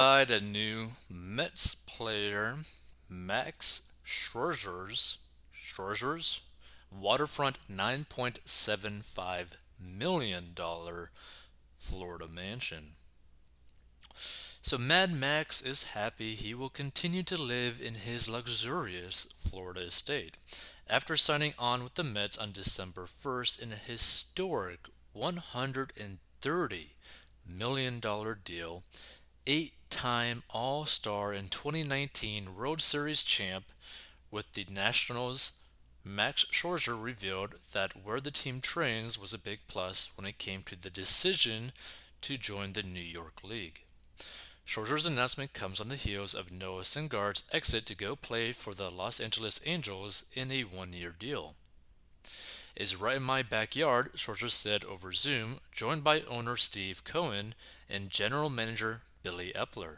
A new Mets player, Max Scherzer's waterfront $9.75 million Florida mansion. So Mad Max is happy he will continue to live in his luxurious Florida estate after signing on with the Mets on December 1st in a historic $130 million deal. Eight-time All-Star and 2019 World Series champ with the Nationals, Max Scherzer revealed that where the team trains was a big plus when it came to the decision to join the New York League. Scherzer's announcement comes on the heels of Noah Syndergaard's exit to go play for the Los Angeles Angels in a one-year deal. "Is right in my backyard," Scherzer said over Zoom, joined by owner Steve Cohen and general manager Billy Epler.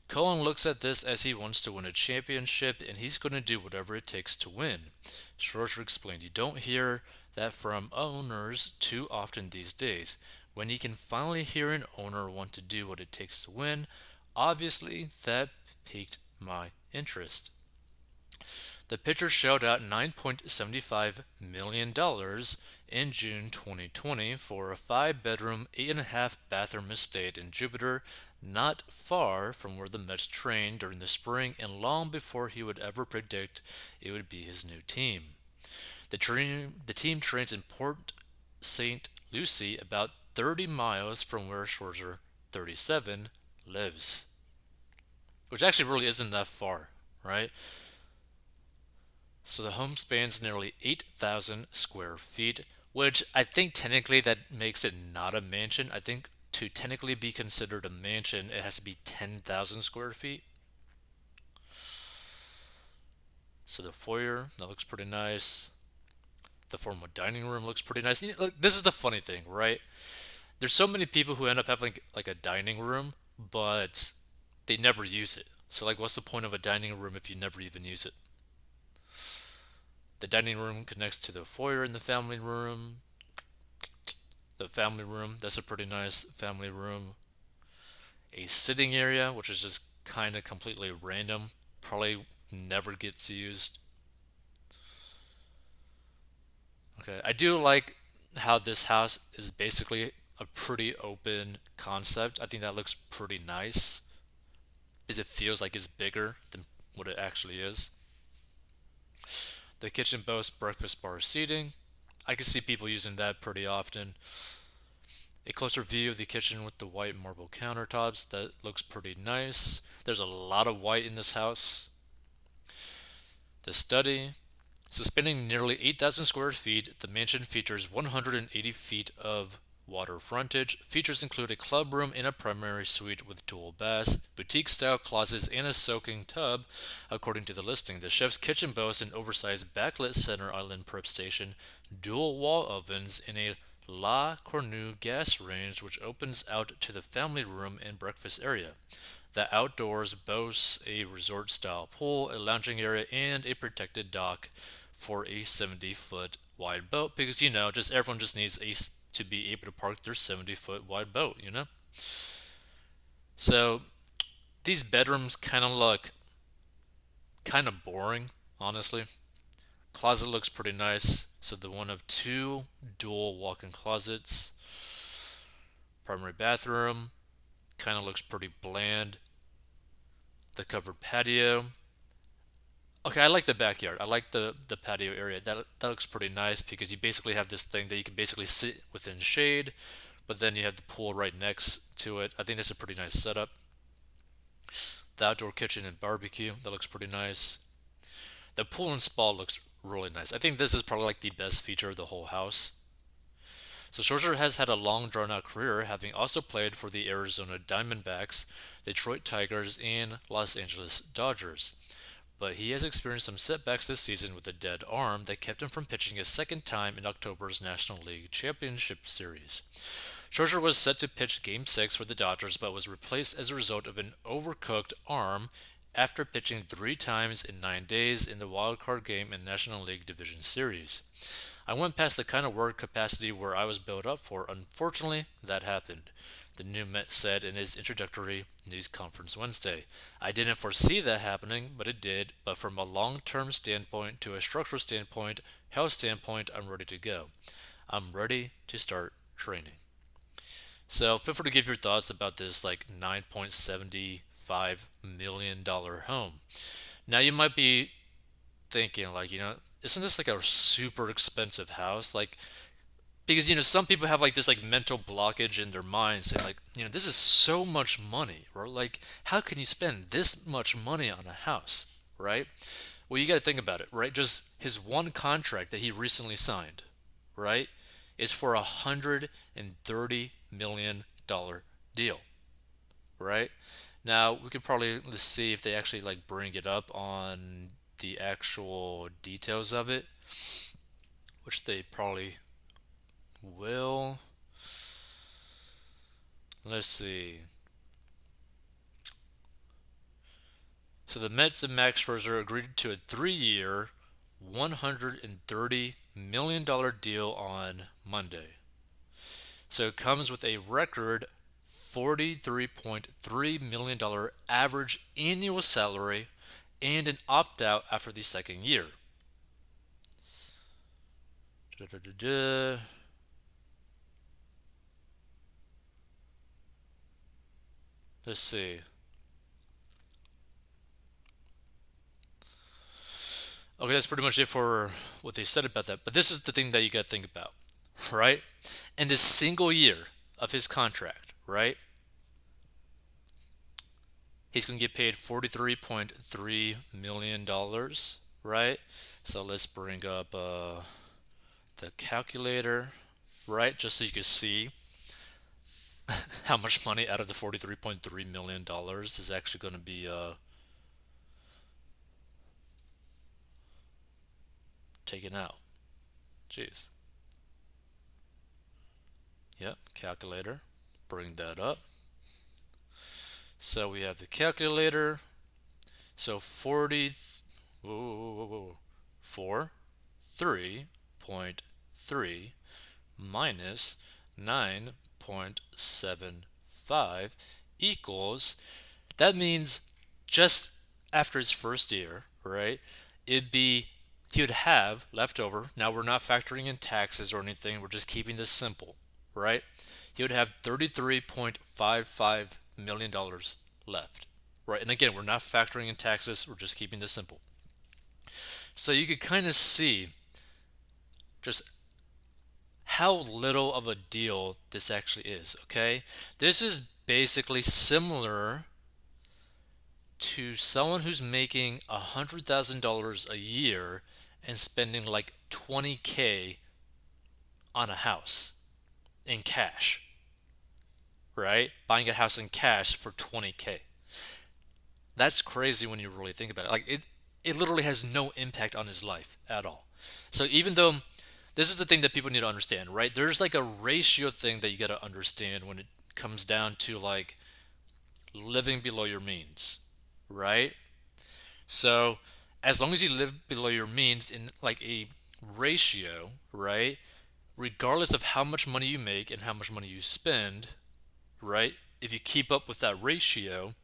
Cohen looks at this as he wants to win a championship and he's going to do whatever it takes to win. Scherzer explained, "You don't hear that from owners too often these days. When you can finally hear an owner want to do what it takes to win, obviously that piqued my interest." The pitcher shelled out $9.75 million in June 2020 for a five-bedroom, 8.5-bathroom estate in Jupiter, not far from where the Mets trained during the spring and long before he would ever predict it would be his new team. The team trains in Port St. Lucie, about 30 miles from where Scherzer, 37, lives. Which actually really isn't that far, right? So the home spans nearly 8,000 square feet, which I think technically that makes it not a mansion. I think to technically be considered a mansion, it has to be 10,000 square feet. So the foyer, that looks pretty nice. The formal dining room looks pretty nice. Look, this is the funny thing, right? There's so many people who end up having like a dining room, but they never use it. So like, what's the point of a dining room if you never even use it? The dining room connects to the foyer in the family room. The family room, that's a pretty nice family room. A sitting area, which is just kind of completely random, probably never gets used. Okay, I do like how this house is basically a pretty open concept. I think that looks pretty nice because it feels like it's bigger than what it actually is. The kitchen boasts breakfast bar seating. I can see people using that pretty often. A closer view of the kitchen with the white marble countertops. That looks pretty nice. There's a lot of white in this house. The study. So spanning nearly 8,000 square feet, the mansion features 180 feet of water frontage. Features include a club room and a primary suite with dual baths, boutique-style closets, and a soaking tub, according to the listing. The chef's kitchen boasts an oversized backlit center island prep station, dual wall ovens, and a La Cornue gas range which opens out to the family room and breakfast area. The outdoors boasts a resort-style pool, a lounging area, and a protected dock for a 70-foot wide boat because just everyone just needs to be able to park their 70-foot wide boat. So these bedrooms kind of look kind of boring, honestly. Closet looks pretty nice. So the one of two dual walk-in closets. Primary bathroom kind of looks pretty bland. The covered patio. Okay, I like the backyard. I like the patio area. That looks pretty nice because you basically have this thing that you can basically sit within shade, but then you have the pool right next to it. I think that's a pretty nice setup. The outdoor kitchen and barbecue, that looks pretty nice. The pool and spa looks really nice. I think this is probably like the best feature of the whole house. So Scherzer has had a long drawn out career, having also played for the Arizona Diamondbacks, Detroit Tigers, and Los Angeles Dodgers. But he has experienced some setbacks this season with a dead arm that kept him from pitching a second time in October's National League Championship Series. Scherzer was set to pitch Game 6 for the Dodgers but was replaced as a result of an overcooked arm after pitching three times in 9 days in the wild card game in National League Division Series. "I went past the kind of work capacity where I was built up for. Unfortunately, that happened. the new Met said in his introductory news conference Wednesday. I didn't foresee that happening, but it did. But from a long term standpoint to a structural standpoint, health standpoint, I'm ready to go. I'm ready to start training. So feel free to give your thoughts about this like $9.75 million home. Now you might be thinking like, isn't this like a super expensive house? Like because some people have like this like mental blockage in their minds saying like, this is so much money, or like how can you spend this much money on a house, right? Well, you got to think about it, right? Just his one contract that he recently signed, right, is for $130 million deal, right? Now we could probably let's see if they actually like bring it up on the actual details of it, which they probably will. Let's see. So the Mets and Max Scherzer agreed to a 3-year, $130 million deal on Monday. So it comes with a record $43.3 million average annual salary and an opt out after the second year. Da-da-da-da. Let's see. Okay, that's pretty much it for what they said about that. But this is the thing that you got to think about, right? In this single year of his contract, right? He's going to get paid $43.3 million, right? So let's bring up the calculator, right? Just so you can see how much money out of the $43.3 million is actually going to be taken out. Jeez. Yep, calculator. Bring that up. So we have the calculator. So 40, whoa, whoa, whoa, whoa, 3.3 minus 9.75 equals, that means just after his first year, right? It'd be, he would have left over. Now we're not factoring in taxes or anything. We're just keeping this simple, right? He would have $33.55 million left, right? And again, we're not factoring in taxes. We're just keeping this simple. So you could kind of see just how little of a deal this actually is, okay? This is basically similar to someone who's making $100,000 a year and spending like 20K on a house in cash, right? Buying a house in cash for 20K. That's crazy when you really think about it. Like it literally has no impact on his life at all. So even though this is the thing that people need to understand, right? There's like a ratio thing that you got to understand when it comes down to like living below your means, right? So as long as you live below your means in like a ratio, right? Regardless of how much money you make and how much money you spend, right? If you keep up with that ratio,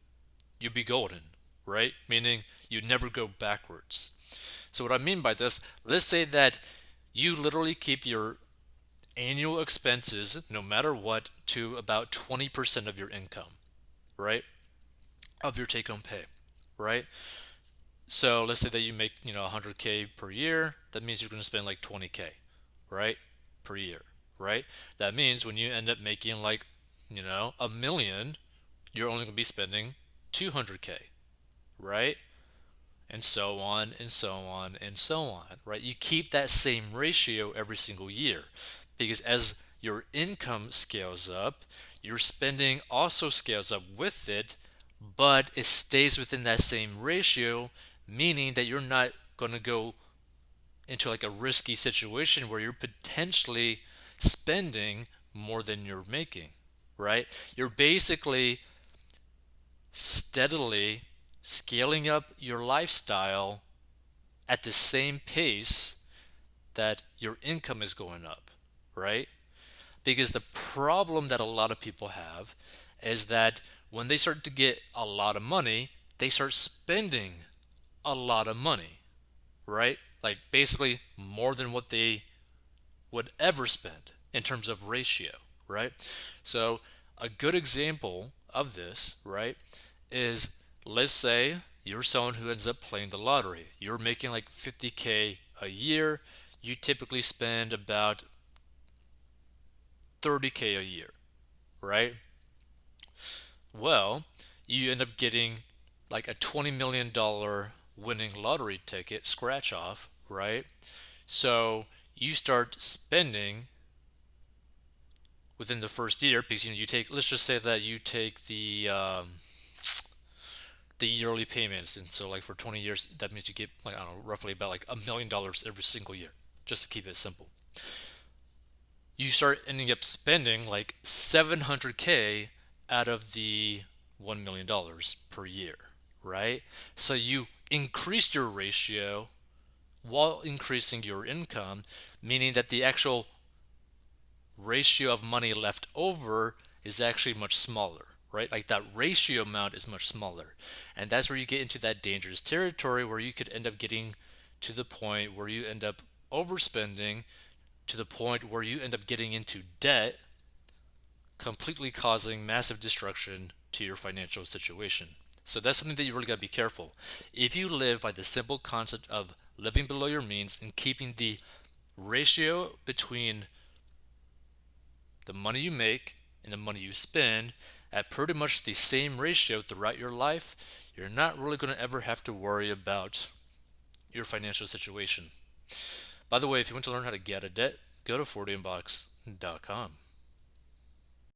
you'd be golden, right? Meaning you never go backwards. So what I mean by this, let's say that you literally keep your annual expenses, no matter what, to about 20% of your income, right? Of your take home pay, right? So let's say that you make, 100K per year. That means you're going to spend like 20K, right? Per year, right? That means when you end up making like, a million, you're only going to be spending 200K, right? And so on and so on and so on, right? You keep that same ratio every single year because as your income scales up, your spending also scales up with it, but it stays within that same ratio, meaning that you're not going to go into like a risky situation where you're potentially spending more than you're making, right? You're basically steadily scaling up your lifestyle at the same pace that your income is going up, right? Because the problem that a lot of people have is that when they start to get a lot of money, they start spending a lot of money, right? Like basically more than what they would ever spend in terms of ratio, right? So a good example of this, right, is let's say you're someone who ends up playing the lottery. You're making like 50K a year. You typically spend about 30K a year, right? Well, you end up getting like a $20 million winning lottery ticket scratch off, right? So you start spending within the first year because you take, let's just say that you take the yearly payments, and so like for 20 years that means you get like I don't know roughly about like $1 million every single year, just to keep it simple. You start ending up spending like 700K out of the $1 million per year, right? So you increase your ratio while increasing your income, meaning that the actual ratio of money left over is actually much smaller, right? Like that ratio amount is much smaller. And that's where you get into that dangerous territory where you could end up getting to the point where you end up overspending to the point where you end up getting into debt, completely causing massive destruction to your financial situation. So that's something that you really got to be careful. If you live by the simple concept of living below your means and keeping the ratio between the money you make and the money you spend at pretty much the same ratio throughout your life, you're not really going to ever have to worry about your financial situation. By the way, if you want to learn how to get a debt, go to 40inbox.com.